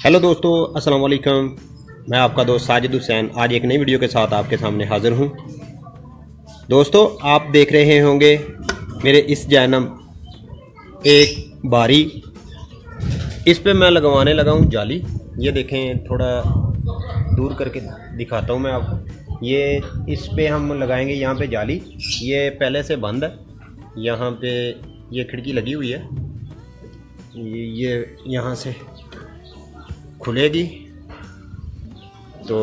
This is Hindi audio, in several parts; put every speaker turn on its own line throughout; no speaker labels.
हेलो दोस्तों, अस्सलाम वालेकुम। मैं आपका दोस्त साजिद हुसैन आज एक नई वीडियो के साथ आपके सामने हाज़िर हूँ। दोस्तों, आप देख रहे होंगे मेरे इस जैनम एक बारी, इस पे मैं लगवाने लगा हूँ जाली। ये देखें, थोड़ा दूर करके दिखाता हूँ मैं आपको। ये इस पे हम लगाएंगे यहाँ पे जाली। ये पहले से बंद है, यहाँ पे ये खिड़की लगी हुई है, ये यहाँ से खुलेगी। तो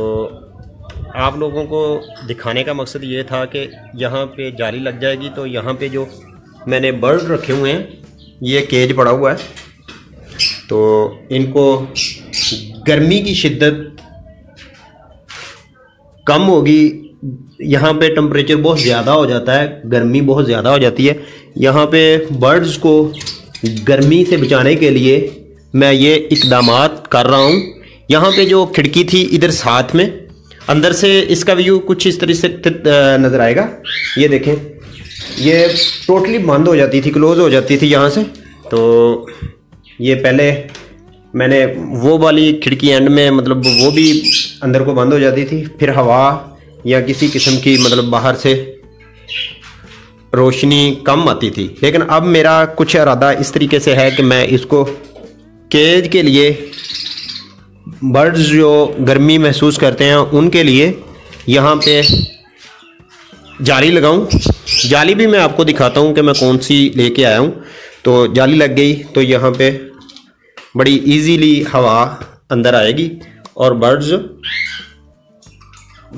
आप लोगों को दिखाने का मकसद ये था कि यहाँ पे जाली लग जाएगी तो यहाँ पे जो मैंने बर्ड रखे हुए हैं, ये केज पड़ा हुआ है, तो इनको गर्मी की शिद्दत कम होगी। यहाँ पे टेम्परेचर बहुत ज़्यादा हो जाता है, गर्मी बहुत ज़्यादा हो जाती है। यहाँ पे बर्ड्स को गर्मी से बचाने के लिए मैं ये इक़दामात कर रहा हूँ। यहाँ पे जो खिड़की थी इधर साथ में, अंदर से इसका व्यू कुछ इस तरह से नज़र आएगा। ये देखें, ये टोटली बंद हो जाती थी, क्लोज़ हो जाती थी यहाँ से। तो ये पहले मैंने वो वाली खिड़की एंड में, मतलब वो भी अंदर को बंद हो जाती थी, फिर हवा या किसी किस्म की मतलब बाहर से रोशनी कम आती थी। लेकिन अब मेरा कुछ इरादा इस तरीके से है कि मैं इसको केज के लिए, बर्ड्स जो गर्मी महसूस करते हैं उनके लिए यहाँ पे जाली लगाऊं। जाली भी मैं आपको दिखाता हूँ कि मैं कौन सी लेके आया हूँ। तो जाली लग गई तो यहाँ पे बड़ी इजीली हवा अंदर आएगी और बर्ड्स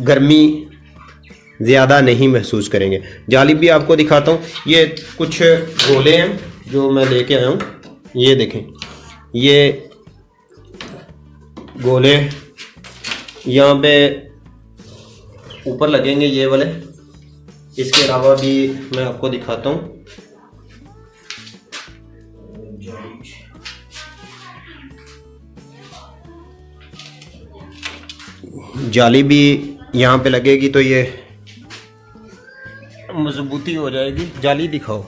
गर्मी ज़्यादा नहीं महसूस करेंगे। जाली भी आपको दिखाता हूँ। ये कुछ गोले हैं जो मैं लेके आया हूँ। ये देखें, ये गोले यहाँ पे ऊपर लगेंगे, ये वाले। इसके अलावा भी मैं आपको दिखाता हूँ। जाली भी यहाँ पे लगेगी तो ये मजबूती हो जाएगी। जाली दिखाओ।